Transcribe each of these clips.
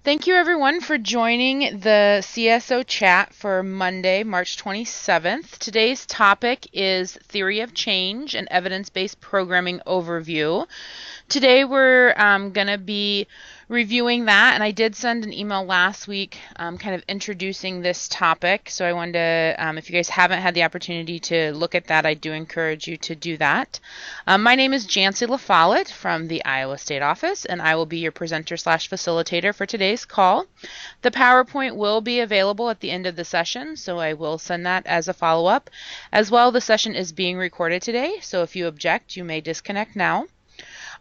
Thank you everyone for joining the CSO chat for Monday, March 27th. Today's topic is Theory of Change and Evidence-Based Programming Overview. Today we're going to be reviewing that, and I did send an email last week kind of introducing this topic, so I wanted to, if you guys haven't had the opportunity to look at that, I do encourage you to do that. My name is Jancy LaFollette from the Iowa State Office, and I will be your presenter/facilitator for today's call. The PowerPoint will be available at the end of the session, so I will send that as a follow-up. As well, the session is being recorded today, so if you object, you may disconnect now.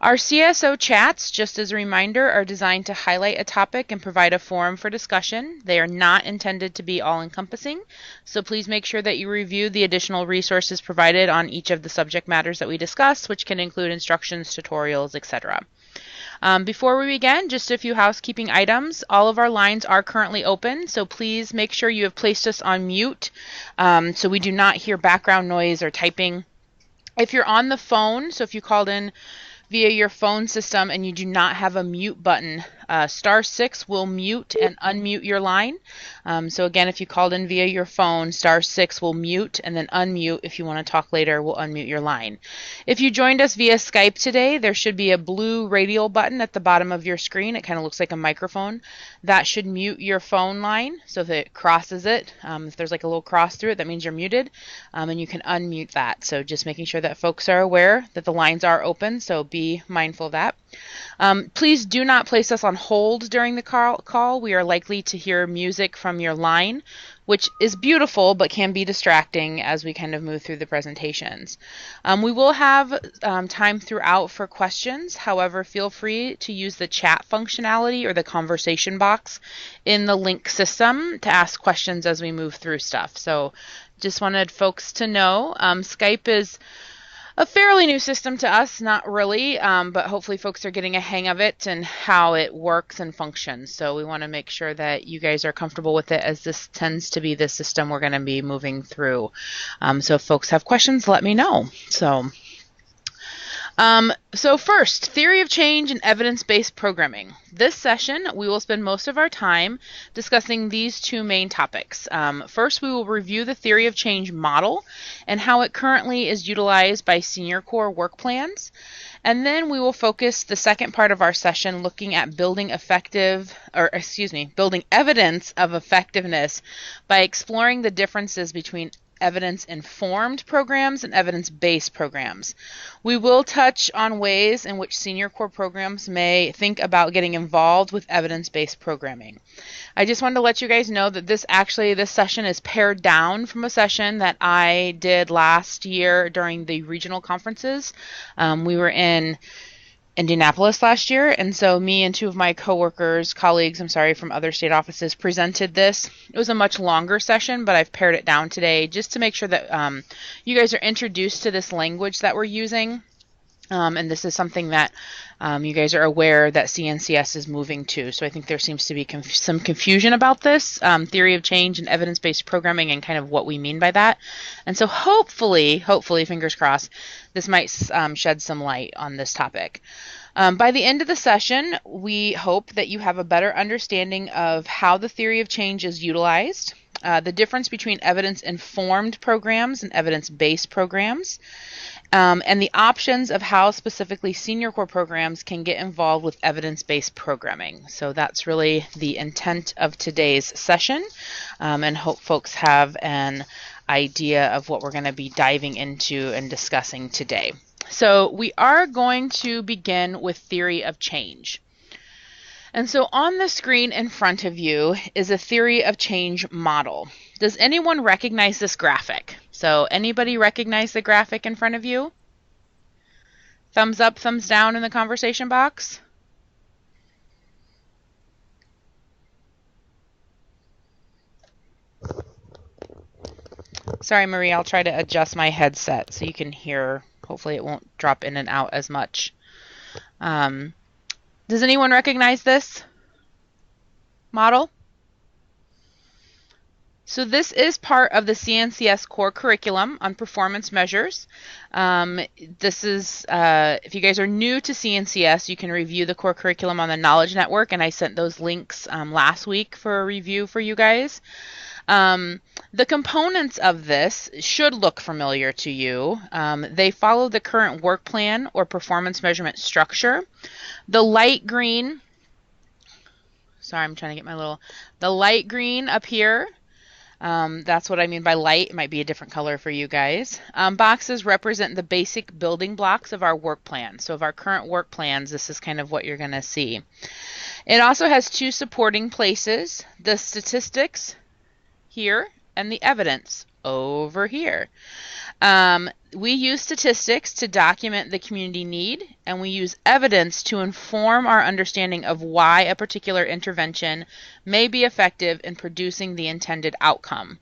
Our CSO chats, just as a reminder, are designed to highlight a topic and provide a forum for discussion. They are not intended to be all-encompassing, so please make sure that you review the additional resources provided on each of the subject matters that we discuss, which can include instructions, tutorials, etc. Before we begin, just a few housekeeping items. All of our lines are currently open, so please make sure you have placed us on mute so we do not hear background noise or typing. If you're on the phone, so if you called in via your phone system and you do not have a mute button, *6 will mute and unmute your line. So again, if you called in via your phone, *6 will mute and then unmute. If you want to talk later, we'll unmute your line. If you joined us via Skype today, there should be a blue radial button at the bottom of your screen. It kind of looks like a microphone. That should mute your phone line. So if it crosses it, if there's like a little cross through it, that means you're muted, and you can unmute that. So just making sure that folks are aware that the lines are open, so be mindful of that. Please do not place us on hold during the call. We are likely to hear music from your line, which is beautiful but can be distracting as we kind of move through the presentations. We will have time throughout for questions. However, feel free to use the chat functionality or the conversation box in the link system to ask questions as we move through stuff. So just wanted folks to know Skype is a fairly new system to us, not really, but hopefully folks are getting a hang of it and how it works and functions. So we want to make sure that you guys are comfortable with it, as this tends to be the system we're going to be moving through. So if folks have questions, let me know. So first, theory of change and evidence-based programming. This session, we will spend most of our time discussing these two main topics. First, we will review the theory of change model and how it currently is utilized by senior core work plans. And then we will focus the second part of our session looking at building evidence of effectiveness by exploring the differences between evidence-informed programs and evidence-based programs. We will touch on ways in which senior core programs may think about getting involved with evidence-based programming. I just wanted to let you guys know that this session is pared down from a session that I did last year during the regional conferences. We were in Indianapolis last year, and so me and two of my colleagues from other state offices presented this. It was a much longer session, but I've pared it down today just to make sure that you guys are introduced to this language that we're using, and this is something that you guys are aware that CNCS is moving to. So I think there seems to be some confusion about this theory of change and evidence-based programming and kind of what we mean by that. And so hopefully, fingers crossed, this might shed some light on this topic. By the end of the session, we hope that you have a better understanding of how the theory of change is utilized, the difference between evidence-informed programs and evidence-based programs, and the options of how specifically senior core programs can get involved with evidence-based programming. So that's really the intent of today's session, and hope folks have an idea of what we're going to be diving into and discussing today. So we are going to begin with theory of change. And so on the screen in front of you is a theory of change model. Does anyone recognize this graphic? So anybody recognize the graphic in front of you? Thumbs up, thumbs down in the conversation box. Sorry, Marie, I'll try to adjust my headset so you can hear. Hopefully it won't drop in and out as much. Does anyone recognize this model? So this is part of the CNCS core curriculum on performance measures. This is, if you guys are new to CNCS, you can review the core curriculum on the Knowledge Network, and I sent those links last week for a review for you guys. The components of this should look familiar to you. They follow the current work plan or performance measurement structure. The light green, sorry, I'm trying to get the light green up here, that's what I mean by light. It might be a different color for you guys. Boxes represent the basic building blocks of our work plan. So of our current work plans, this is kind of what you're going to see. It also has two supporting places, the statistics here and the evidence over here. We use statistics to document the community need, and we use evidence to inform our understanding of why a particular intervention may be effective in producing the intended outcome.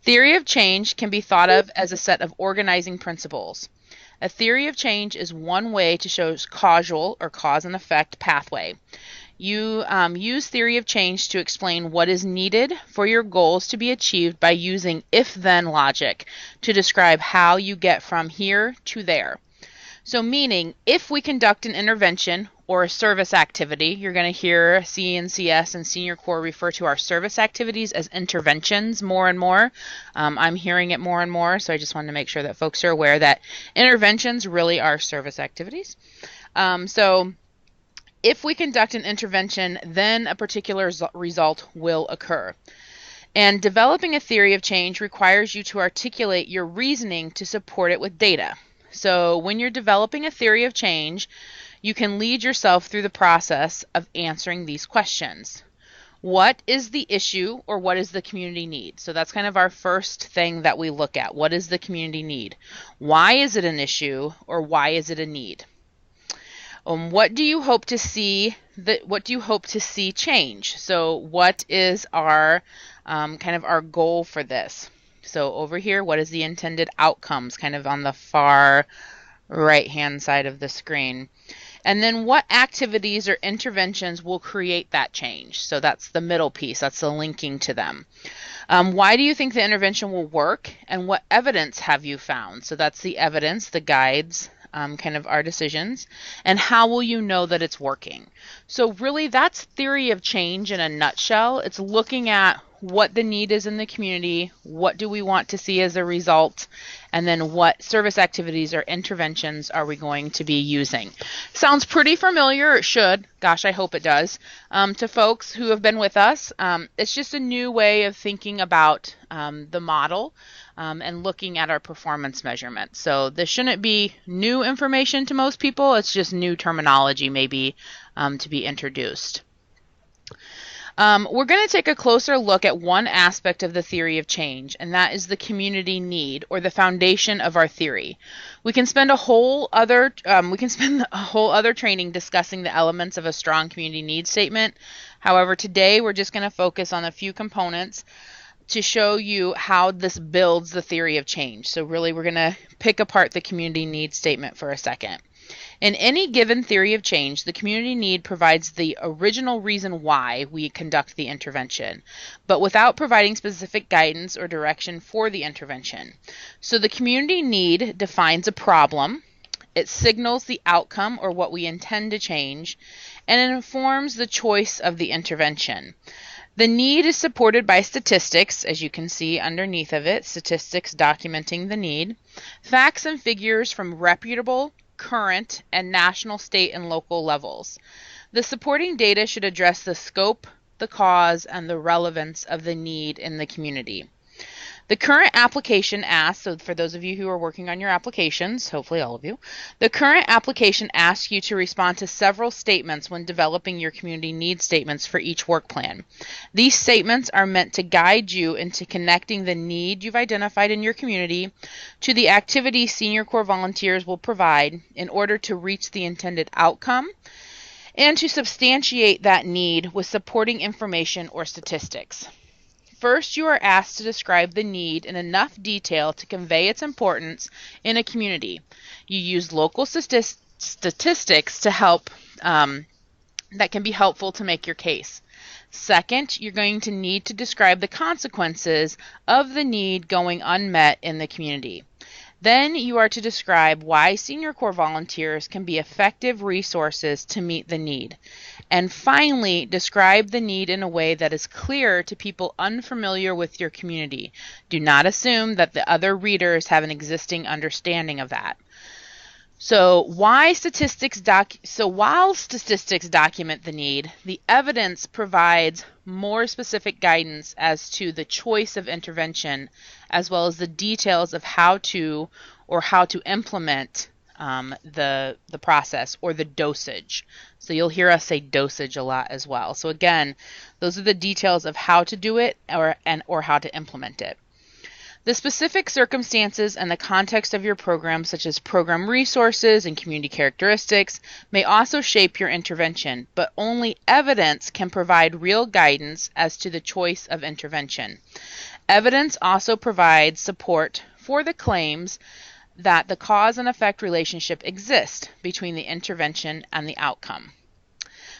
Theory of change can be thought of as a set of organizing principles. A theory of change is one way to show causal or cause and effect pathway. You use theory of change to explain what is needed for your goals to be achieved by using if-then logic to describe how you get from here to there. So meaning, if we conduct an intervention or a service activity, you're going to hear CNCS and Senior Core refer to our service activities as interventions more and more. I'm hearing it more and more, so I just wanted to make sure that folks are aware that interventions really are service activities. If we conduct an intervention, then a particular result will occur. And developing a theory of change requires you to articulate your reasoning to support it with data. So when you're developing a theory of change, you can lead yourself through the process of answering these questions. What is the issue, or what is the community need? So that's kind of our first thing that we look at. What is the community need? Why is it an issue, or why is it a need? What do you hope to see? What do you hope to see change? So, what is our kind of our goal for this? So over here, what is the intended outcomes? Kind of on the far right-hand side of the screen. And then what activities or interventions will create that change? So that's the middle piece. That's the linking to them. Why do you think the intervention will work? And what evidence have you found? So that's the evidence, the guides. Kind of our decisions, and how will you know that it's working? So really that's theory of change in a nutshell. It's looking at what the need is in the community, what do we want to see as a result, and then what service activities or interventions are we going to be using. Sounds pretty familiar, it should, gosh I hope it does, to folks who have been with us. It's just a new way of thinking about the model and looking at our performance measurement. So this shouldn't be new information to most people, it's just new terminology maybe to be introduced. We're going to take a closer look at one aspect of the theory of change, and that is the community need, or the foundation of our theory. We can spend a whole other training discussing the elements of a strong community need statement. However, today we're just going to focus on a few components to show you how this builds the theory of change. So really we're going to pick apart the community need statement for a second. In any given theory of change, the community need provides the original reason why we conduct the intervention, but without providing specific guidance or direction for the intervention. So the community need defines a problem, it signals the outcome or what we intend to change, and it informs the choice of the intervention. The need is supported by statistics, as you can see underneath of it, statistics documenting the need, facts and figures from reputable, current, and national, state, and local levels. The supporting data should address the scope, the cause, and the relevance of the need in the community. The current application asks, so for those of you who are working on your applications, hopefully all of you, the current application asks you to respond to several statements when developing your community need statements for each work plan. These statements are meant to guide you into connecting the need you've identified in your community to the activities Senior Corps volunteers will provide in order to reach the intended outcome and to substantiate that need with supporting information or statistics. First, you are asked to describe the need in enough detail to convey its importance in a community. You use local statistics to help that can be helpful to make your case. Second, you're going to need to describe the consequences of the need going unmet in the community. Then you are to describe why Senior Corps volunteers can be effective resources to meet the need. And finally, describe the need in a way that is clear to people unfamiliar with your community. Do not assume that the other readers have an existing understanding of that. So while statistics document the need, the evidence provides more specific guidance as to the choice of intervention, as well as the details of how to implement the process or the dosage. So you'll hear us say dosage a lot as well. So again, those are the details of how to do it or how to implement it. The specific circumstances and the context of your program, such as program resources and community characteristics, may also shape your intervention, but only evidence can provide real guidance as to the choice of intervention. Evidence also provides support for the claims that the cause and effect relationship exists between the intervention and the outcome.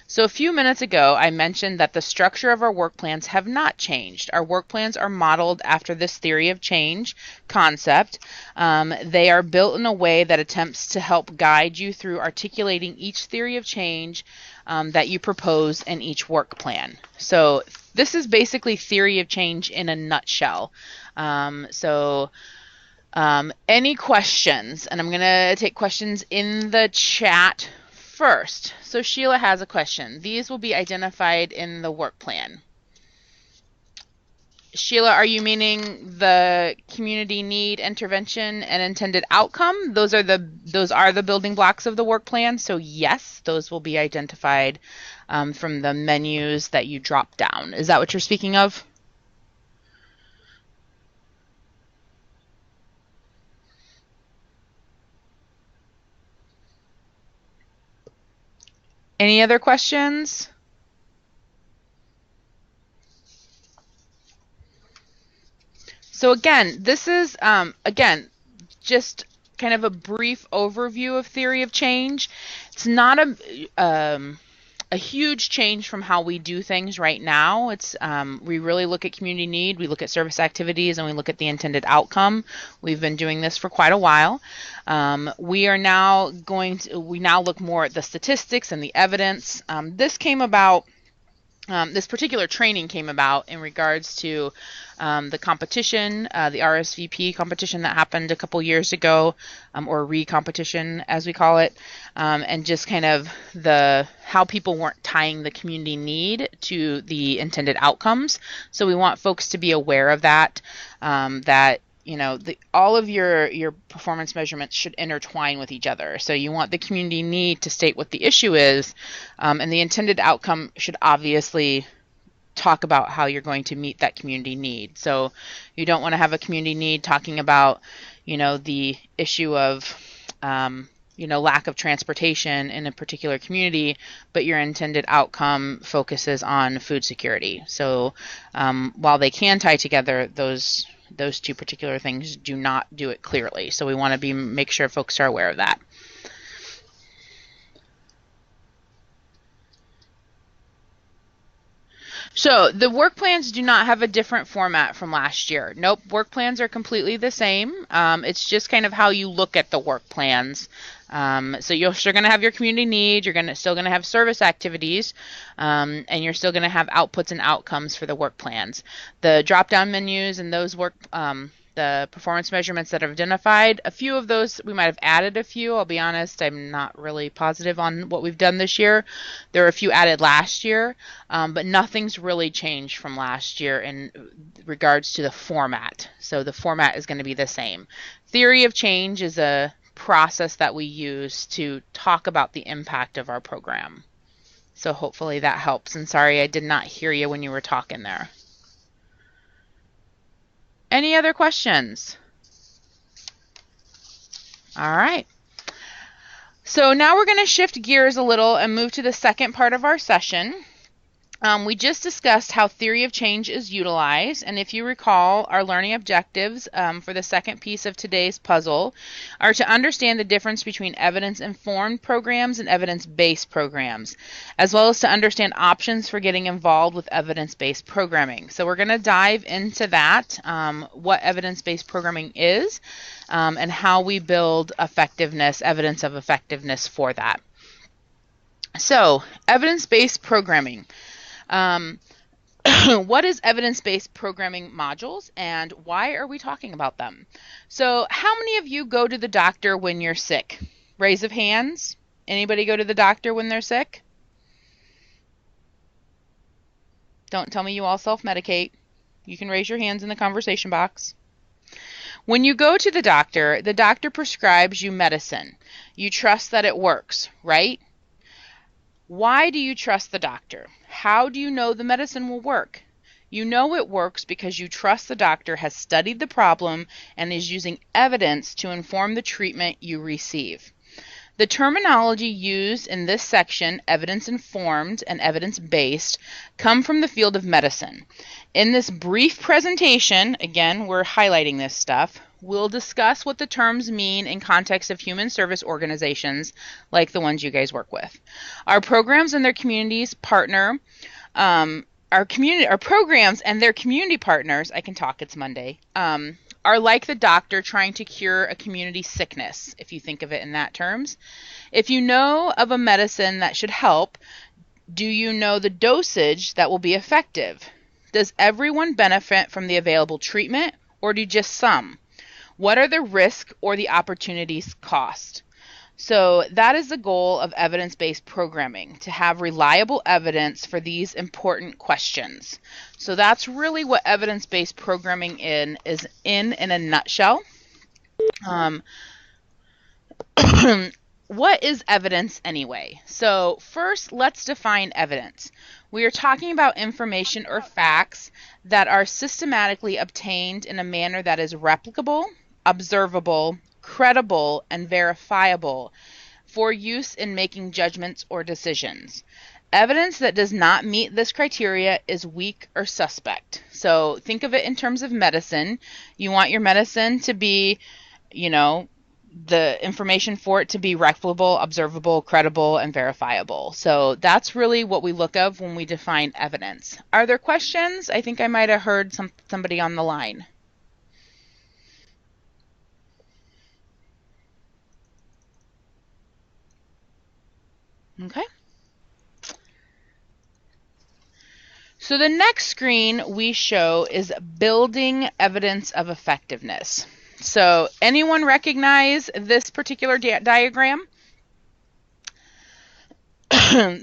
So a few minutes ago, I mentioned that the structure of our work plans have not changed. Our work plans are modeled after this theory of change concept. They are built in a way that attempts to help guide you through articulating each theory of change that you propose in each work plan. So this is basically theory of change in a nutshell. Any questions? And I'm going to take questions in the chat first. So Sheila has a question. These will be identified in the work plan. Sheila, are you meaning the community need, intervention, and intended outcome? Those are the building blocks of the work plan. So yes, those will be identified from the menus that you drop down. Is that what you're speaking of? Any other questions? So again, this is, just kind of a brief overview of theory of change. It's not a huge change from how we do things right now. It's we really look at community need, we look at service activities, and we look at the intended outcome. We've been doing this for quite a while. We now look more at the statistics and the evidence. This particular training came about in regards to the competition, the RSVP competition that happened a couple years ago, or re-competition as we call it, and just kind of how people weren't tying the community need to the intended outcomes. So we want folks to be aware of that, all of your performance measurements should intertwine with each other. So you want the community need to state what the issue is, and the intended outcome should obviously talk about how you're going to meet that community need. So you don't want to have a community need talking about, the issue of, lack of transportation in a particular community, but your intended outcome focuses on food security. So while they can tie together, those two particular things do not do it clearly. So we want to make sure folks are aware of that. So the work plans do not have a different format from last year. Nope, work plans are completely the same. It's just kind of how you look at the work plans. So you're still going to have your community need, you're still going to have service activities, and you're still going to have outputs and outcomes for the work plans. The drop-down menus and those the performance measurements that are identified, a few of those, we might have added a few. I'll be honest, I'm not really positive on what we've done this year. There were a few added last year, but nothing's really changed from last year in regards to the format. So the format is going to be the same. Theory of change is a process that we use to talk about the impact of our program. So hopefully that helps. And sorry, I did not hear you when you were talking there. Any other questions? All right. So now we're going to shift gears a little and move to the second part of our session. We just discussed how theory of change is utilized, and if you recall, our learning objectives for the second piece of today's puzzle are to understand the difference between evidence-informed programs and evidence-based programs, as well as to understand options for getting involved with evidence-based programming. So we're going to dive into that, what evidence-based programming is, and how we build effectiveness, evidence of effectiveness for that. So, evidence-based programming. What is evidence-based programming modules and why are we talking about them? So how many of you go to the doctor when you're sick? Raise of hands. Anybody go to the doctor when they're sick? Don't tell me you all self-medicate. You can raise your hands in the conversation box. When you go to the doctor prescribes you medicine. You trust that it works, right? Why do you trust the doctor? How do you know the medicine will work? You know it works because you trust the doctor has studied the problem and is using evidence to inform the treatment you receive. The terminology used in this section, evidence-informed and evidence-based, come from the field of medicine. In this brief presentation, again, we're highlighting this stuff, we'll discuss what the terms mean in context of human service organizations like the ones you guys work with. Our programs and their communities partner, our programs and their community partners, I can talk, it's Monday, are like the doctor trying to cure a community sickness, if you think of it in that terms. If you know of a medicine that should help, do you know the dosage that will be effective? Does everyone benefit from the available treatment, or do just some? What are the risks or the opportunities cost? So that is the goal of evidence-based programming, to have reliable evidence for these important questions. So that's really what evidence-based programming is in a nutshell. What is evidence anyway? So first, let's define evidence. We are talking about information or facts that are systematically obtained in a manner that is replicable, observable, credible, and verifiable for use in making judgments or decisions. Evidence that does not meet this criteria is weak or suspect. So think of it in terms of medicine. You want your medicine to be, the information for it to be replicable, observable, credible, and verifiable. So that's really what we look at when we define evidence. Are there questions? I think I might have heard somebody on the line. Okay. So the next screen we show is building evidence of effectiveness. So anyone recognize this particular diagram?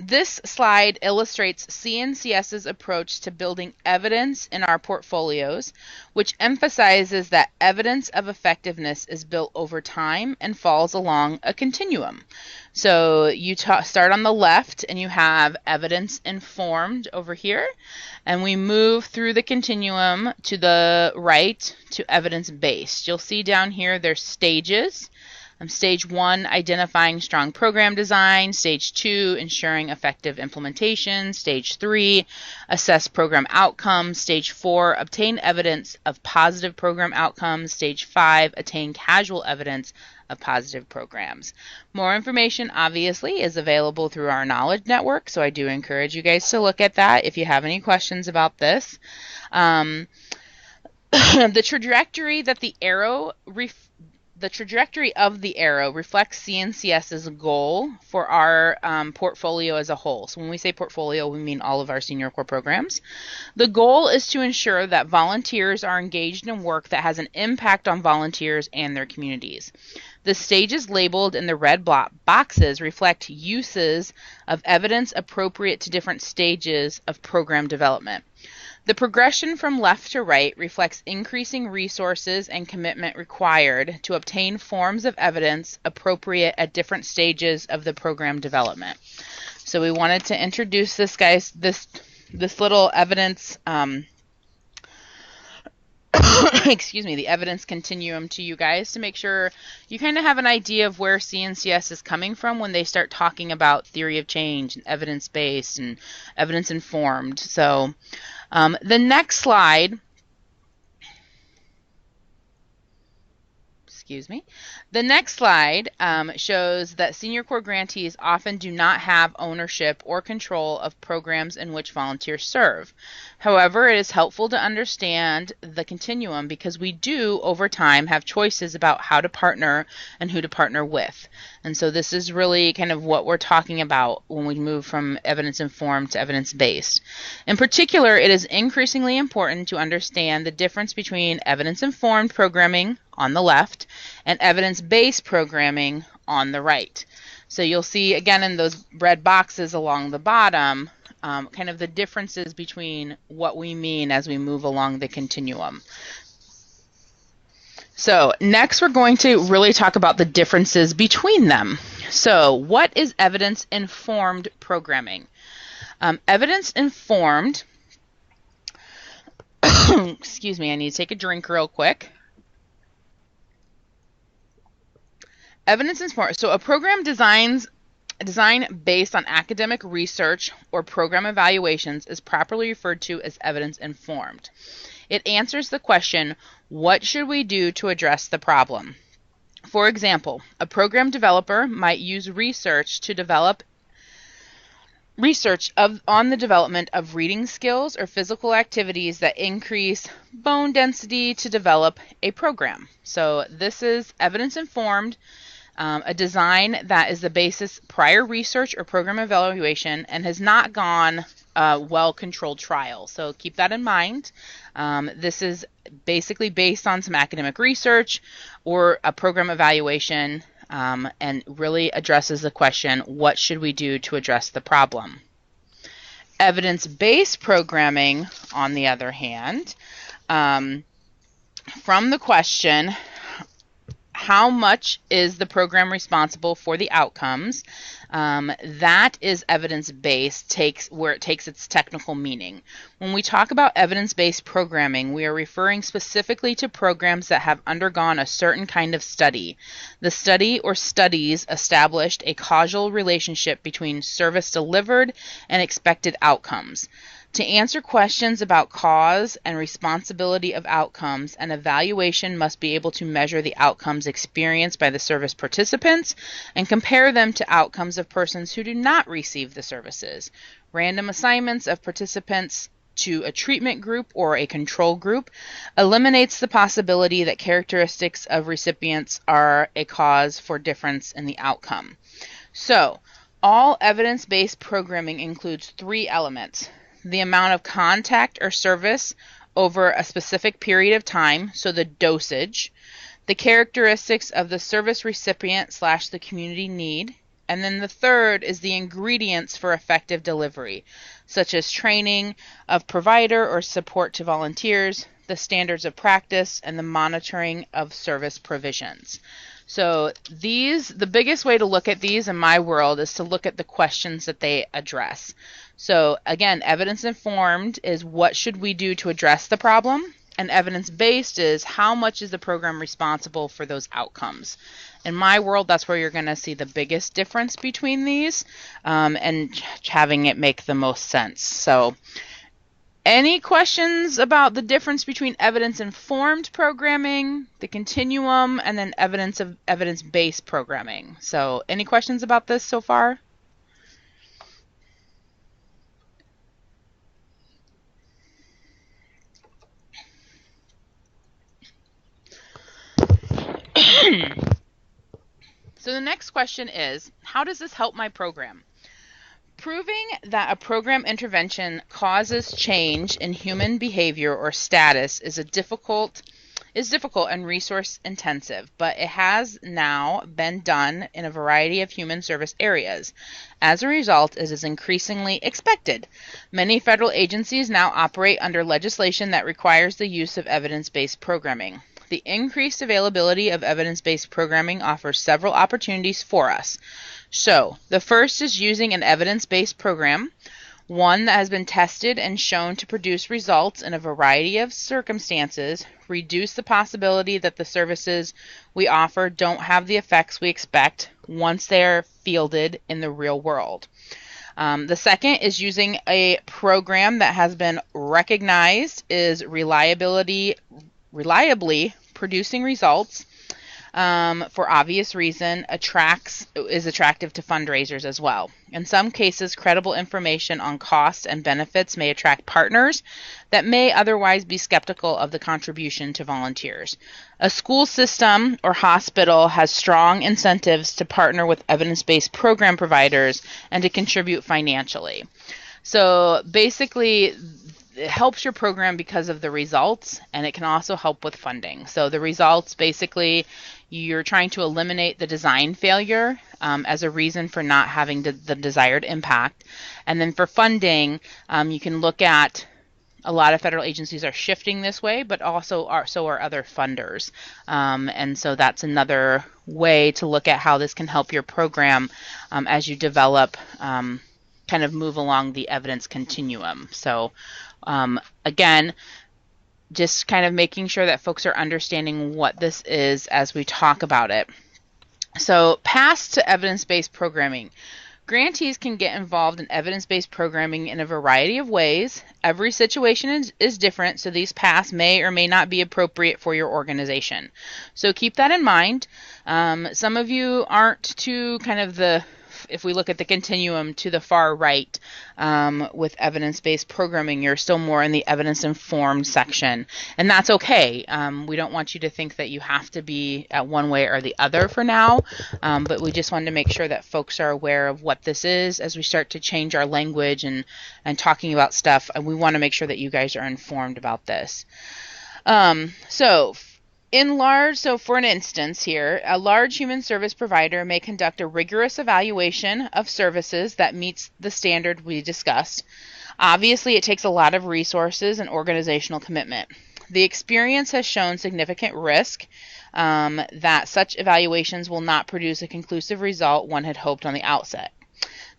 This slide illustrates CNCS's approach to building evidence in our portfolios, which emphasizes that evidence of effectiveness is built over time and falls along a continuum. So you start on the left and you have evidence informed over here, and we move through the continuum to the right to evidence based. You'll see down here there's stages. Stage 1, identifying strong program design. Stage 2, ensuring effective implementation. Stage 3, assess program outcomes. Stage 4, obtain evidence of positive program outcomes. Stage 5, attain causal evidence of positive programs. More information, obviously, is available through our knowledge network, so I do encourage you guys to look at that if you have any questions about this. The trajectory of the arrow reflects CNCS's goal for our portfolio as a whole. So when we say portfolio, we mean all of our senior core programs. The goal is to ensure that volunteers are engaged in work that has an impact on volunteers and their communities. The stages labeled in the red boxes reflect uses of evidence appropriate to different stages of program development. The progression from left to right reflects increasing resources and commitment required to obtain forms of evidence appropriate at different stages of the program development. So we wanted to introduce this little evidence excuse me, the evidence continuum to you guys to make sure you kind of have an idea of where CNCS is coming from when they start talking about theory of change and evidence-based and evidence-informed. So the next slide, excuse me, the next slide shows that senior corps grantees often do not have ownership or control of programs in which volunteers serve. However, it is helpful to understand the continuum because we do, over time, have choices about how to partner and who to partner with. And so this is really kind of what we're talking about when we move from evidence-informed to evidence-based. In particular, it is increasingly important to understand the difference between evidence-informed programming on the left and evidence-based programming on the right. So you'll see again in those red boxes along the bottom kind of the differences between what we mean as we move along the continuum. So next we're going to really talk about the differences between them. So what is evidence-informed programming? Evidence-informed, excuse me, I need to take a drink real quick. Evidence-informed, so a program design based on academic research or program evaluations is properly referred to as evidence-informed. It answers the question, what should we do to address the problem? For example, a program developer might use research to develop on the development of reading skills or physical activities that increase bone density to develop a program. So this is evidence-informed, a design that is the basis prior research or program evaluation and has not gone well-controlled trial. So keep that in mind. This is basically based on some academic research or a program evaluation and really addresses the question, what should we do to address the problem? Evidence-based programming, on the other hand, from the question, how much is the program responsible for the outcomes? That is evidence-based, where it takes its technical meaning. When we talk about evidence-based programming, we are referring specifically to programs that have undergone a certain kind of study. The study or studies established a causal relationship between service delivered and expected outcomes. To answer questions about cause and responsibility of outcomes, an evaluation must be able to measure the outcomes experienced by the service participants and compare them to outcomes of persons who do not receive the services. Random assignments of participants to a treatment group or a control group eliminates the possibility that characteristics of recipients are a cause for difference in the outcome. So, all evidence-based programming includes three elements: the amount of contact or service over a specific period of time, so the dosage, the characteristics of the service recipient / the community need, and then the third is the ingredients for effective delivery, such as training of provider or support to volunteers, the standards of practice, and the monitoring of service provisions. So the biggest way to look at these in my world is to look at the questions that they address. So again, evidence-informed is what should we do to address the problem, and evidence-based is how much is the program responsible for those outcomes. In my world, that's where you're going to see the biggest difference between these and having it make the most sense. So any questions about the difference between evidence-informed programming, the continuum, and then evidence-based programming? So any questions about this so far? So the next question is, how does this help my program? Proving that a program intervention causes change in human behavior or status is difficult and resource intensive, but it has now been done in a variety of human service areas. As a result, it is increasingly expected. Many federal agencies now operate under legislation that requires the use of evidence-based programming. The increased availability of evidence-based programming offers several opportunities for us. So, the first is using an evidence-based program One that has been tested and shown to produce results in a variety of circumstances, reduce the possibility that the services we offer don't have the effects we expect once they're fielded in the real world. The second is using a program that has been recognized is reliably producing results for obvious reason is attractive to fundraisers as well. In some cases, credible information on costs and benefits may attract partners that may otherwise be skeptical of the contribution to volunteers. A school system or hospital has strong incentives to partner with evidence-based program providers and to contribute financially. So basically, it helps your program because of the results, and it can also help with funding. So the results, basically, you're trying to eliminate the design failure as a reason for not having the desired impact. And then for funding, you can look at a lot of federal agencies are shifting this way, but also so are other funders. And so that's another way to look at how this can help your program as you develop, kind of move along the evidence continuum. So again, just kind of making sure that folks are understanding what this is as we talk about it. So paths to evidence-based programming. Grantees can get involved in evidence-based programming in a variety of ways. Every situation is different, so these paths may or may not be appropriate for your organization. So keep that in mind. Some of you aren't too kind of if we look at the continuum to the far right with evidence-based programming, you're still more in the evidence-informed section. And that's okay. We don't want you to think that you have to be at one way or the other for now, but we just wanted to make sure that folks are aware of what this is as we start to change our language and talking about stuff. And we want to make sure that you guys are informed about this. So for an instance here, a large human service provider may conduct a rigorous evaluation of services that meets the standard we discussed. Obviously, it takes a lot of resources and organizational commitment. The experience has shown significant risk that such evaluations will not produce a conclusive result one had hoped on the outset.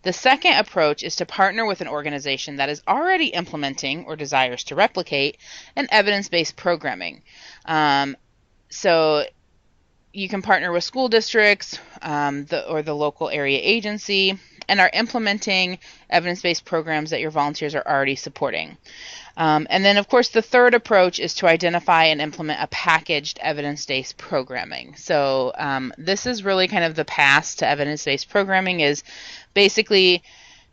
The second approach is to partner with an organization that is already implementing or desires to replicate an evidence-based programming. So you can partner with school districts or the local area agency and are implementing evidence-based programs that your volunteers are already supporting. And then, of course, the third approach is to identify and implement a packaged evidence-based programming. So this is really kind of the path to evidence-based programming is basically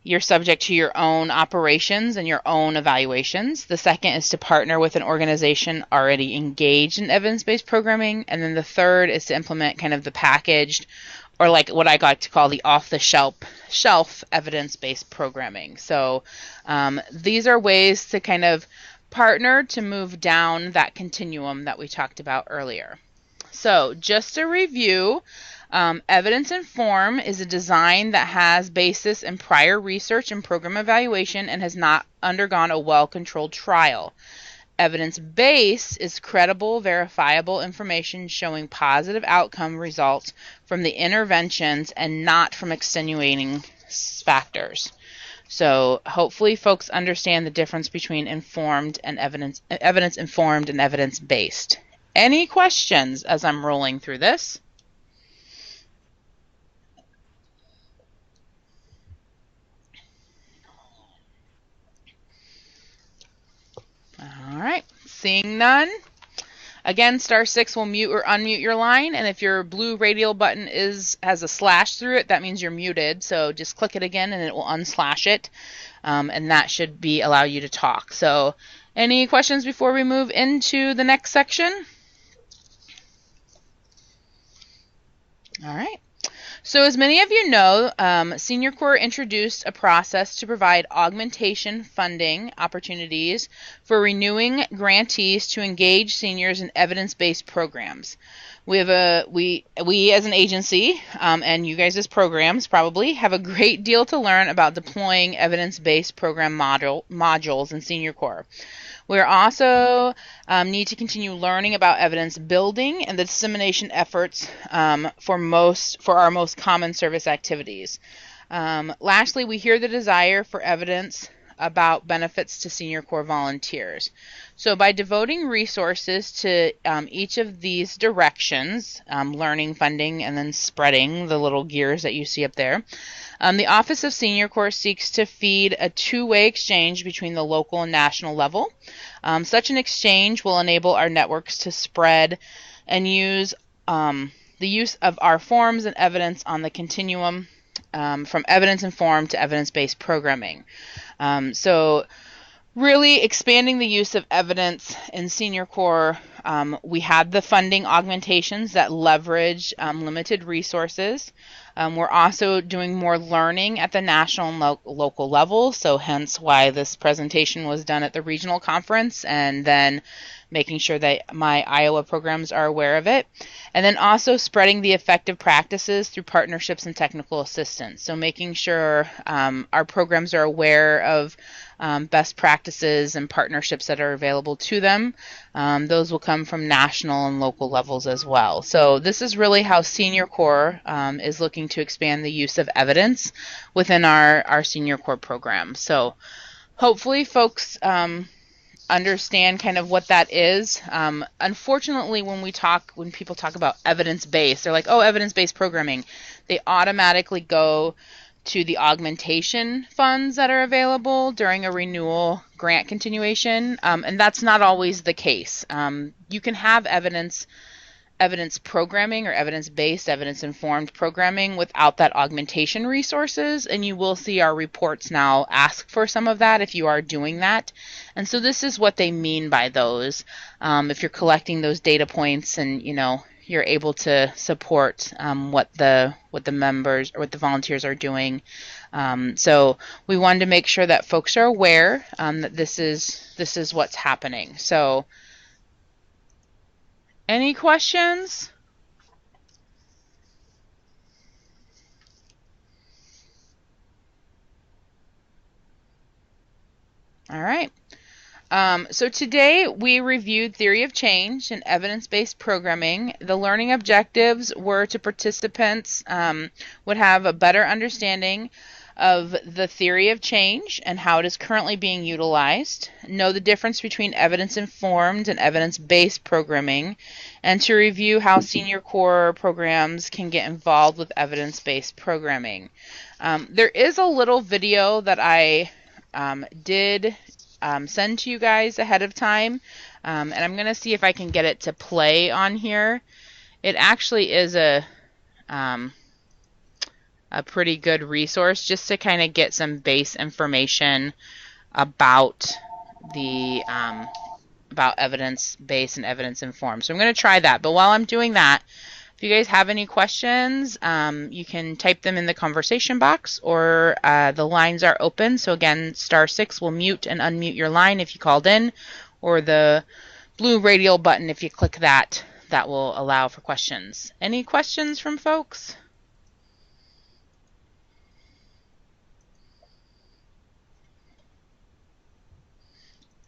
you're subject to your own operations and your own evaluations. The second is to partner with an organization already engaged in evidence-based programming. And then the third is to implement kind of the packaged, or like what I got to call the off-the-shelf evidence-based programming. So these are ways to kind of partner to move down that continuum that we talked about earlier. So just to review, evidence-informed is a design that has basis in prior research and program evaluation and has not undergone a well-controlled trial. Evidence-based is credible, verifiable information showing positive outcome results from the interventions and not from extenuating factors. So hopefully folks understand the difference between informed and evidence-informed and evidence-based. Any questions as I'm rolling through this? All right, seeing none. Again, *6 will mute or unmute your line, and if your blue radial button has a slash through it, that means you're muted. So just click it again, and it will unslash it, and that should allow you to talk. So, any questions before we move into the next section? All right. So as many of you know, Senior Corps introduced a process to provide augmentation funding opportunities for renewing grantees to engage seniors in evidence-based programs. We as an agency, and you guys as programs probably, have a great deal to learn about deploying evidence-based program modules in Senior Corps. We also need to continue learning about evidence building and the dissemination efforts for our most common service activities. Lastly, we hear the desire for evidence about benefits to Senior Corps volunteers. So by devoting resources to each of these directions, learning, funding, and then spreading the little gears that you see up there, the Office of Senior Corps seeks to feed a two-way exchange between the local and national level. Such an exchange will enable our networks to spread and use the use of our forms and evidence on the continuum from evidence-informed to evidence-based programming. So really expanding the use of evidence in Senior Corps, we had the funding augmentations that leverage limited resources. We're also doing more learning at the national and local level, so hence why this presentation was done at the regional conference, and then making sure that my Iowa programs are aware of it. And then also spreading the effective practices through partnerships and technical assistance. So making sure our programs are aware of best practices and partnerships that are available to them. Those will come from national and local levels as well. So this is really how Senior Corps is looking to expand the use of evidence within our Senior Corps program. So hopefully folks understand kind of what that is. Unfortunately, when people talk about evidence-based, they're like, oh, evidence-based programming. They automatically go to the augmentation funds that are available during a renewal grant continuation, and that's not always the case. You can have evidence programming or evidence-based, evidence-informed programming without that augmentation resources, and you will see our reports now ask for some of that if you are doing that. And so this is what they mean by those. If you're collecting those data points and you're able to support what the members or what the volunteers are doing. So we wanted to make sure that folks are aware that this is what's happening. So any questions? All right. So today we reviewed theory of change and evidence-based programming. The learning objectives were to participants would have a better understanding of the theory of change and how it is currently being utilized, know the difference between evidence-informed and evidence-based programming, and to review how Senior Corps programs can get involved with evidence-based programming. There is a little video that I did send to you guys ahead of time, and I'm going to see if I can get it to play on here. It actually is a pretty good resource just to kind of get some base information about the about evidence-based and evidence-informed. So I'm going to try that, but while I'm doing that, if you guys have any questions, you can type them in the conversation box, or the lines are open. So again, *6 will mute and unmute your line if you called in, or the blue radial button, if you click that, that will allow for questions. Any questions from folks?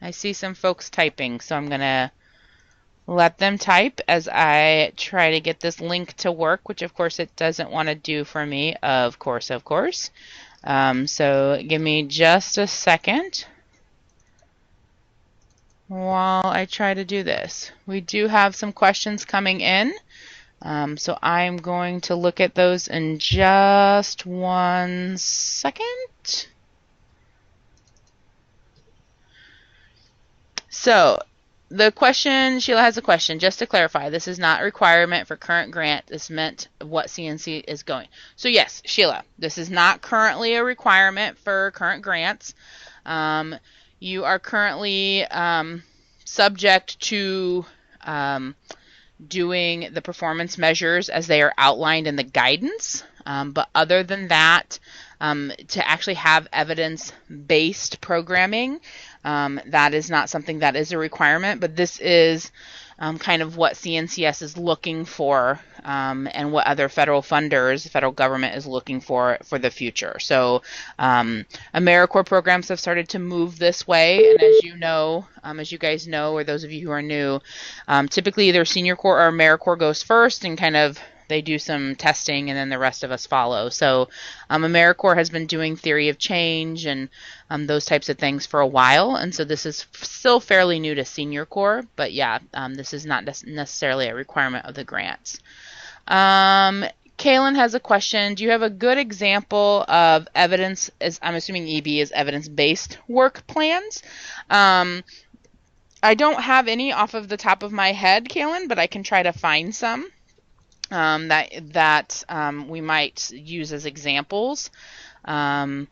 I see some folks typing, so I'm going to let them type as I try to get this link to work, which of course it doesn't want to do for me, of course. So give me just a second while I try to do this. We do have some questions coming in, so I'm going to look at those in just 1 second. So the question, Sheila has a question. Just to clarify, this is not a requirement for current grant. This meant what CNC is going. So yes, Sheila, this is not currently a requirement for current grants. You are currently subject to doing the performance measures as they are outlined in the guidance. But other than that, to actually have evidence-based programming, that is not something that is a requirement, but this is kind of what CNCS is looking for, and what other federal funders, the federal government is looking for the future. So AmeriCorps programs have started to move this way, and as you know, as you guys know, or those of you who are new, typically either Senior Corps or AmeriCorps goes first and kind of they do some testing and then the rest of us follow. So AmeriCorps has been doing theory of change and those types of things for a while, and so this is still fairly new to Senior Corps, but yeah, this is not necessarily a requirement of the grants. Kaylin has a question. Do you have a good example of evidence, as I'm assuming EB is evidence-based work plans? I don't have any off of the top of my head, Kaylin, but I can try to find some that we might use as examples that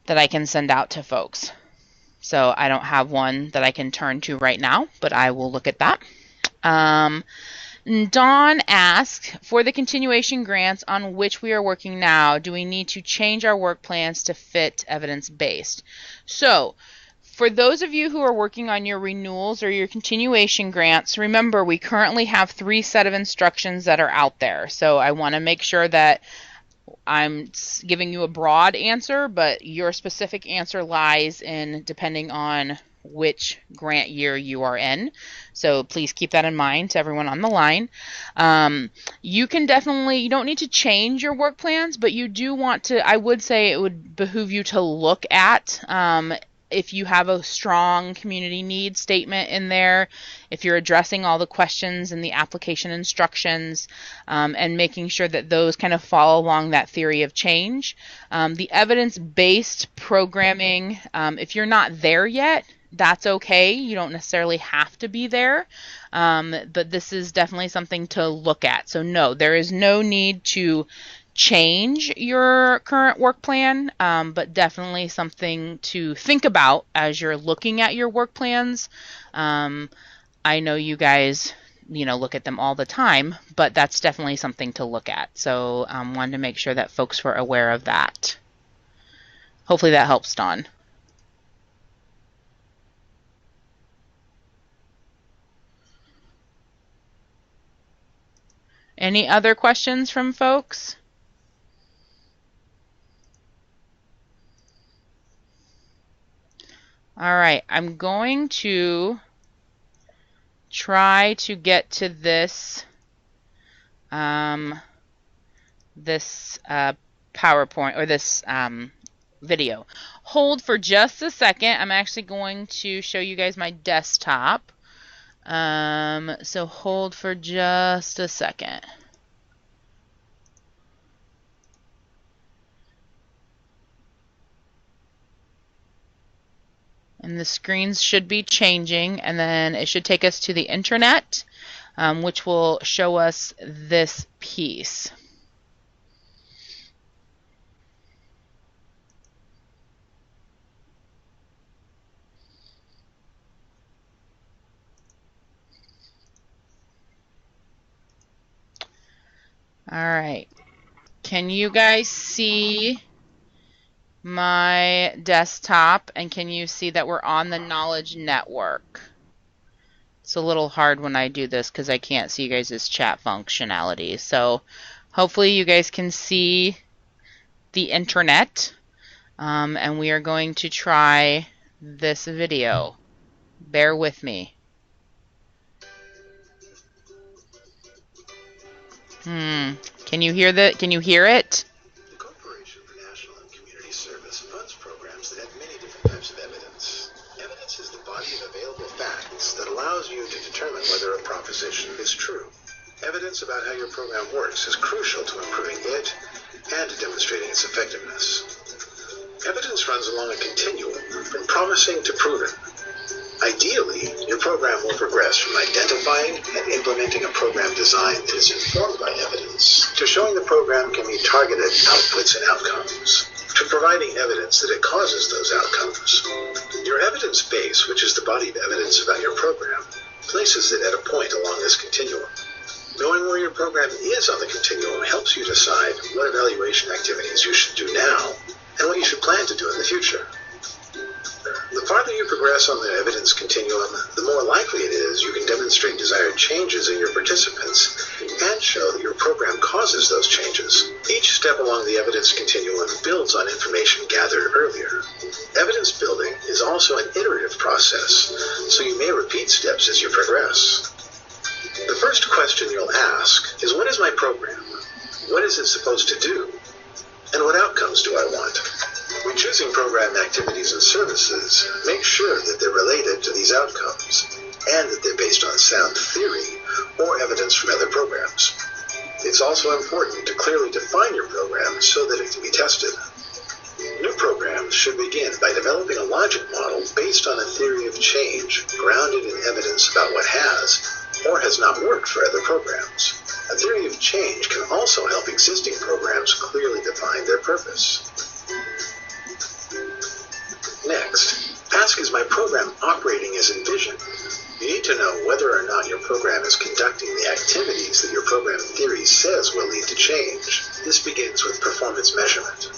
I can send out to folks. So I don't have one that I can turn to right now, but I will look at that. Dawn asks, for the continuation grants on which we are working now, do we need to change our work plans to fit evidence-based? So, for those of you who are working on your renewals or your continuation grants, remember we currently have 3 sets of instructions that are out there. So I want to make sure that I'm giving you a broad answer, but your specific answer lies in depending on which grant year you are in. So please keep that in mind to everyone on the line. You don't need to change your work plans, but you do want to, I would say it would behoove you to look at if you have a strong community needs statement in there, if you're addressing all the questions in the application instructions, and making sure that those kind of follow along that theory of change. The evidence-based programming, if you're not there yet, that's okay. You don't necessarily have to be there, but this is definitely something to look at. So no, there is no need to change your current work plan, but definitely something to think about as you're looking at your work plans. I know you guys, look at them all the time, but that's definitely something to look at. So wanted to make sure that folks were aware of that. Hopefully that helps, Dawn. Any other questions from folks? All right, I'm going to try to get to this PowerPoint or this video. Hold for just a second. I'm actually going to show you guys my desktop. So hold for just a second. And the screens should be changing, and then it should take us to the intranet, which will show us this piece. All right. Can you guys see my desktop, and can you see that we're on the knowledge network? It's a little hard when I do this because I can't see you guys' chat functionality. So hopefully you guys can see the internet, and we are going to try this video. Bear with me. Can you hear that? Can you hear it? The Corporation for National and Community Service funds programs that have many different types of evidence. Evidence is the body of available facts that allows you to determine whether a proposition is true. Evidence about how your program works is crucial to improving it and to demonstrating its effectiveness. Evidence runs along a continuum from promising to proven. Ideally, your program will progress from identifying and implementing a program design that is informed by evidence to showing the program can meet targeted outputs and outcomes, to providing evidence that it causes those outcomes. Your evidence base, which is the body of evidence about your program, places it at a point along this continuum. Knowing where your program is on the continuum helps you decide what evaluation activities you should do now and what you should plan to do in the future. The farther you progress on the evidence continuum, the more likely it is you can demonstrate desired changes in your participants and show that your program causes those changes. Each step along the evidence continuum builds on information gathered earlier. Evidence building is also an iterative process, so you may repeat steps as you progress. The first question you'll ask is, what is my program? What is it supposed to do? And what outcomes do I want? When choosing program activities and services, make sure that they're related to these outcomes and that they're based on sound theory or evidence from other programs. It's also important to clearly define your program so that it can be tested. New programs should begin by developing a logic model based on a theory of change, grounded in evidence about what has or has not worked for other programs. A theory of change can also help existing programs clearly define their purpose. Next, ask, is my program operating as envisioned? You need to know whether or not your program is conducting the activities that your program theory says will lead to change. This begins with performance measurement.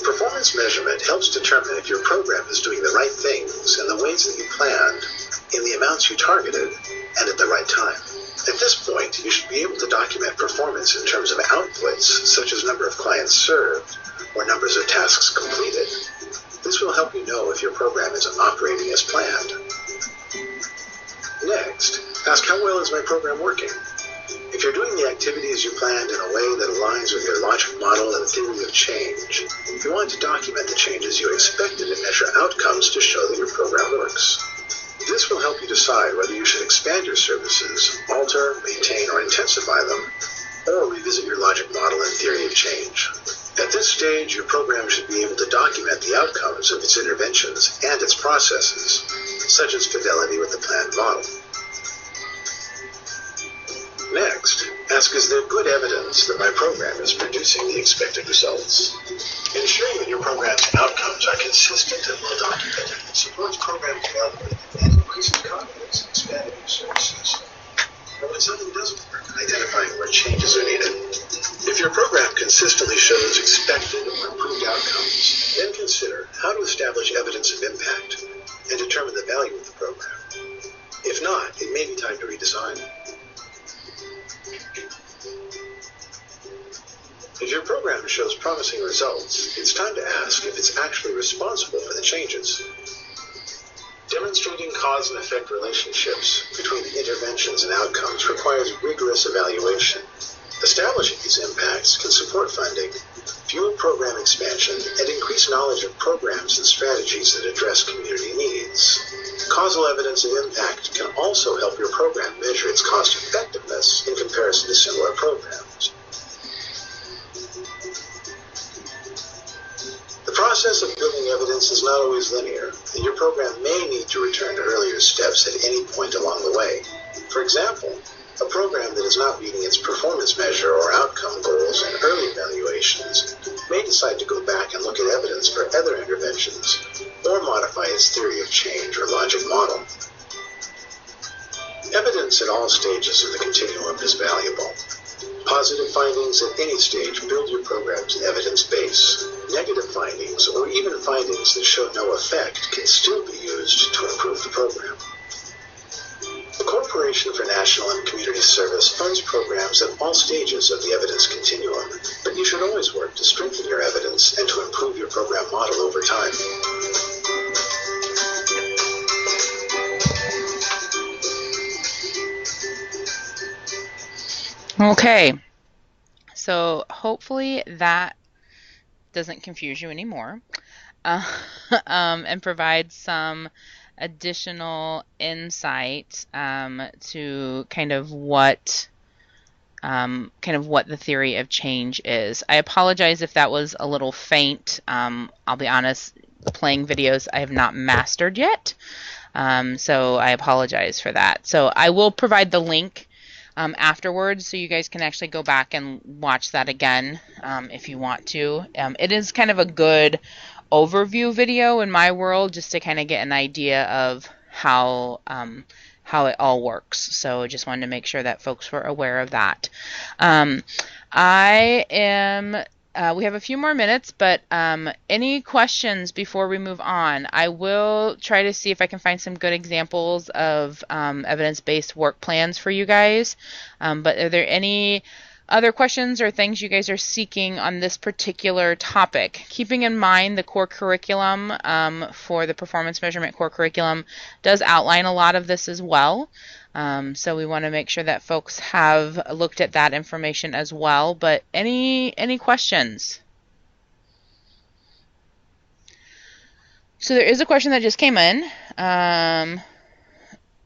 Performance measurement helps determine if your program is doing the right things in the ways that you planned, in the amounts you targeted, and at the right time. At this point, you should be able to document performance in terms of outputs, such as number of clients served or numbers of tasks completed. This will help you know if your program is operating as planned. Next, ask, how well is my program working? If you're doing the activities you planned in a way that aligns with your logic model and theory of change, you want to document the changes you expected and measure outcomes to show that your program works. This will help you decide whether you should expand your services, alter, maintain, or intensify them, or revisit your logic model and theory of change. At this stage, your program should be able to document the outcomes of its interventions and its processes, such as fidelity with the planned model. Next, ask, is there good evidence that my program is producing the expected results? Ensuring that your program's outcomes are consistent and well documented supports program development and increases confidence in expanding your services. But when something doesn't work, identifying where changes are needed. If your program consistently shows expected or improved outcomes, then consider how to establish evidence of impact and determine the value of the program. If not, it may be time to redesign. If your program shows promising results, it's time to ask if it's actually responsible for the changes. Demonstrating cause and effect relationships between interventions and outcomes requires rigorous evaluation. Establishing these impacts can support funding, fuel program expansion, and increase knowledge of programs and strategies that address community needs. Causal evidence of impact can also help your program measure its cost effectiveness in comparison to similar programs. The process of building evidence is not always linear, and your program may need to return to earlier steps at any point along the way. For example, a program that is not meeting its performance measure or outcome goals in early evaluations may decide to go back and look at evidence for other interventions or modify its theory of change or logic model. Evidence at all stages of the continuum is valuable. Positive findings at any stage build your program's evidence base. Negative findings, or even findings that show no effect, can still be used to improve the program. The Corporation for National and Community Service funds programs at all stages of the evidence continuum, but you should always work to strengthen your evidence and to improve your program model over time. Okay, so hopefully that doesn't confuse you anymore, and provide some additional insight to kind of what the theory of change is. I apologize if that was a little faint. I'll be honest, playing videos I have not mastered yet, so I apologize for that. So I will provide the link afterwards, so you guys can actually go back and watch that again if you want to. It is kind of a good overview video in my world, just to kind of get an idea of how it all works. So just wanted to make sure that folks were aware of that. We have a few more minutes, but any questions before we move on? I will try to see if I can find some good examples of evidence-based work plans for you guys. But are there any Other questions or things you guys are seeking on this particular topic? Keeping in mind the core curriculum for the performance measurement core curriculum does outline a lot of this as well. So we want to make sure that folks have looked at that information as well. But any questions? So there is a question that just came in.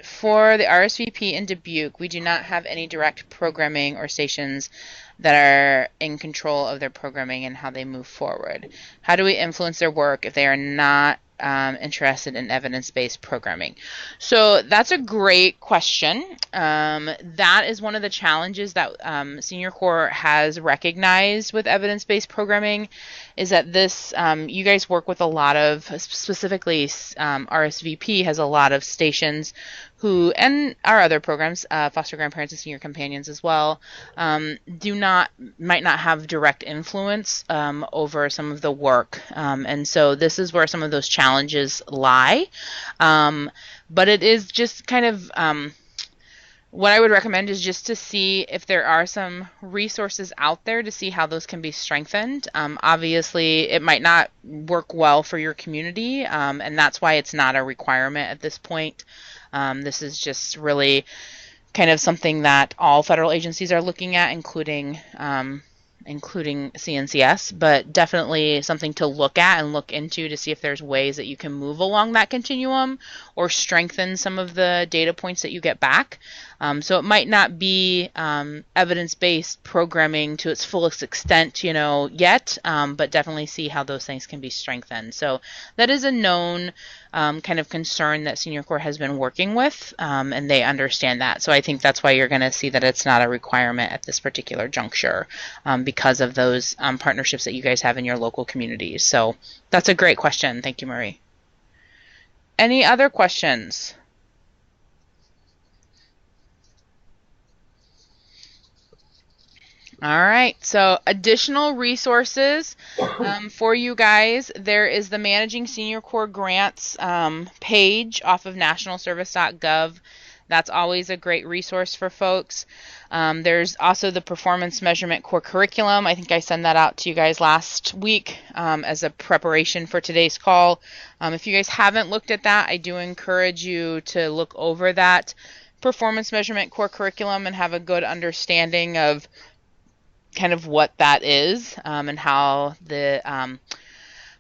For the RSVP in Dubuque, we do not have any direct programming or stations that are in control of their programming and how they move forward. How do we influence their work if they are not interested in evidence-based programming? So that's a great question. That is one of the challenges that Senior Core has recognized with evidence-based programming, is that this, you guys work with a lot of, specifically RSVP has a lot of stations who, and our other programs, foster grandparents and senior companions as well, might not have direct influence over some of the work. And so this is where some of those challenges lie. But it is just kind of, what I would recommend is just to see if there are some resources out there to see how those can be strengthened. Obviously, it might not work well for your community, and that's why it's not a requirement at this point. This is just really kind of something that all federal agencies are looking at, including CNCS, but definitely something to look at and look into to see if there's ways that you can move along that continuum or strengthen some of the data points that you get back. So it might not be evidence-based programming to its fullest extent, yet, but definitely see how those things can be strengthened. So that is a known kind of concern that Senior Core has been working with, and they understand that. So I think that's why you're going to see that it's not a requirement at this particular juncture, because of those partnerships that you guys have in your local communities. So that's a great question. Thank you, Marie. Any other questions? All right, so additional resources for you guys. There is the Managing Senior Core Grants page off of nationalservice.gov. That's always a great resource for folks. There's also the Performance Measurement Core Curriculum. I think I sent that out to you guys last week as a preparation for today's call. If you guys haven't looked at that, I do encourage you to look over that Performance Measurement Core Curriculum and have a good understanding of kind of what that is, and how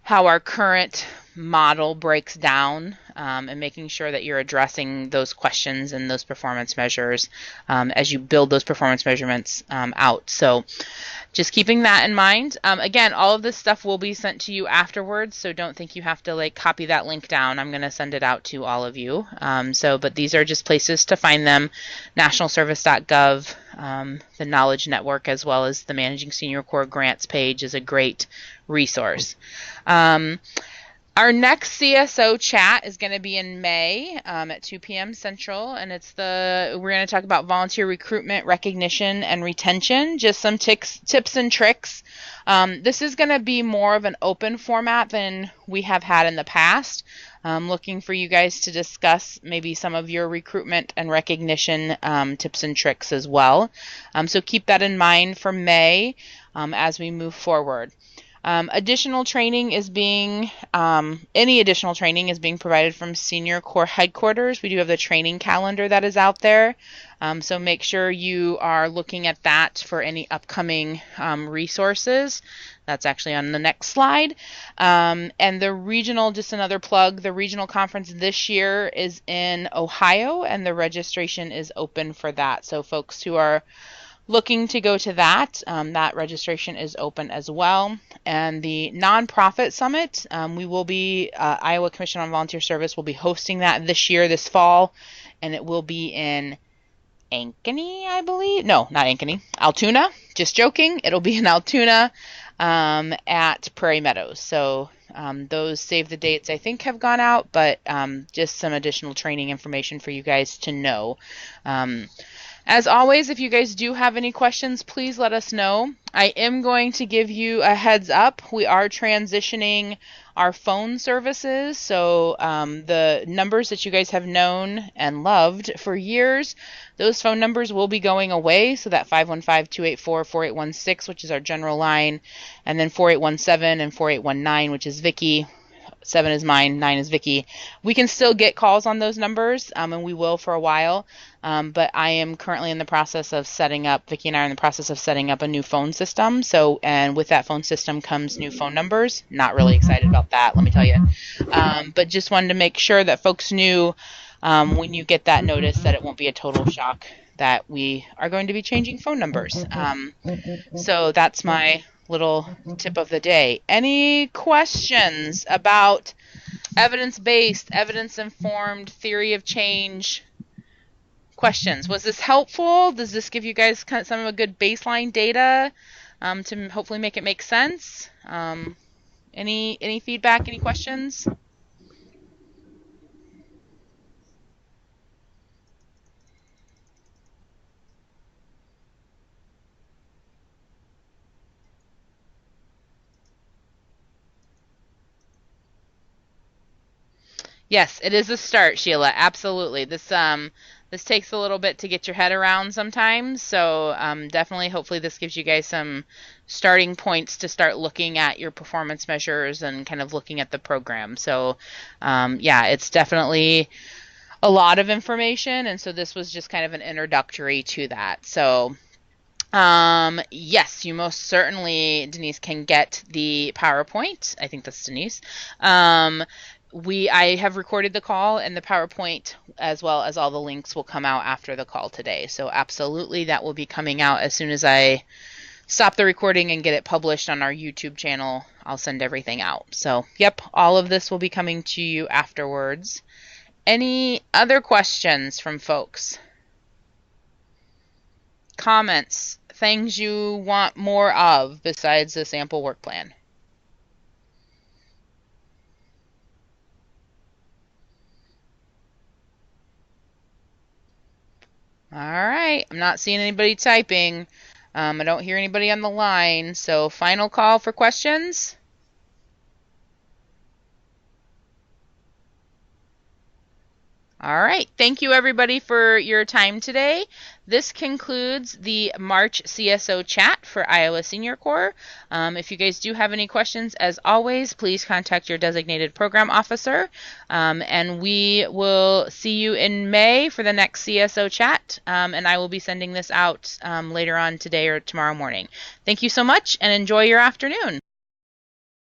our current model breaks down, and making sure that you're addressing those questions and those performance measures as you build those performance measurements out. So just keeping that in mind. Again, all of this stuff will be sent to you afterwards, so don't think you have to copy that link down. I'm going to send it out to all of you. But these are just places to find them. nationalservice.gov, the Knowledge Network, as well as the Managing Senior Core Grants page is a great resource. Our next CSO chat is going to be in May at 2 p.m. Central, and we're going to talk about volunteer recruitment, recognition, and retention, just some tips and tricks. This is going to be more of an open format than we have had in the past. Looking for you guys to discuss maybe some of your recruitment and recognition tips and tricks as well. So keep that in mind for May as we move forward. Additional training is any additional training is being provided from Senior Core Headquarters. We do have the training calendar that is out there. So make sure you are looking at that for any upcoming resources. That's actually on the next slide. And the regional, just another plug, the regional conference this year is in Ohio, and the registration is open for that. So folks who are looking to go to that, that registration is open as well. And the Nonprofit Summit, Iowa Commission on Volunteer Service will be hosting that this fall, and it will be in Ankeny, I believe. No, not Ankeny, Altoona. Just joking. It'll be in Altoona at Prairie Meadows. So those save the dates I think have gone out, but just some additional training information for you guys to know. As always, if you guys do have any questions, please let us know. I am going to give you a heads up. We are transitioning our phone services. So the numbers that you guys have known and loved for years, those phone numbers will be going away. So that 515-284-4816, which is our general line, and then 4817 and 4819, which is Vicky. 7 is mine, 9 is Vicky. We can still get calls on those numbers, and we will for a while. But I am currently in the process of setting up, Vicky and I are in the process of setting up a new phone system. So, and with that phone system comes new phone numbers. Not really excited about that, let me tell you. But just wanted to make sure that folks knew when you get that notice that it won't be a total shock that we are going to be changing phone numbers. So that's my little tip of the day. Any questions about evidence-based, evidence-informed theory of change? Questions? Was this helpful? Does this give you guys kind of some of a good baseline data to hopefully make it make sense? Any feedback? Any questions? Yes, it is a start, Sheila. Absolutely. This takes a little bit to get your head around sometimes. So definitely, hopefully, this gives you guys some starting points to start looking at your performance measures and kind of looking at the program. So yeah, it's definitely a lot of information, and so this was just kind of an introductory to that. So yes, you most certainly, Denise, can get the PowerPoint. I think that's Denise. I have recorded the call, and the PowerPoint as well as all the links will come out after the call today. So absolutely, that will be coming out as soon as I stop the recording and get it published on our YouTube channel. I'll send everything out. So yep, all of this will be coming to you afterwards. Any other questions from folks? Comments? Things you want more of besides the sample work plan? All right, I'm not seeing anybody typing. I don't hear anybody on the line. So final call for questions. All right. Thank you, everybody, for your time today. This concludes the March CSO chat for Iowa Senior Corps. If you guys do have any questions, as always, please contact your designated program officer. And we will see you in May for the next CSO chat. And I will be sending this out later on today or tomorrow morning. Thank you so much, and enjoy your afternoon.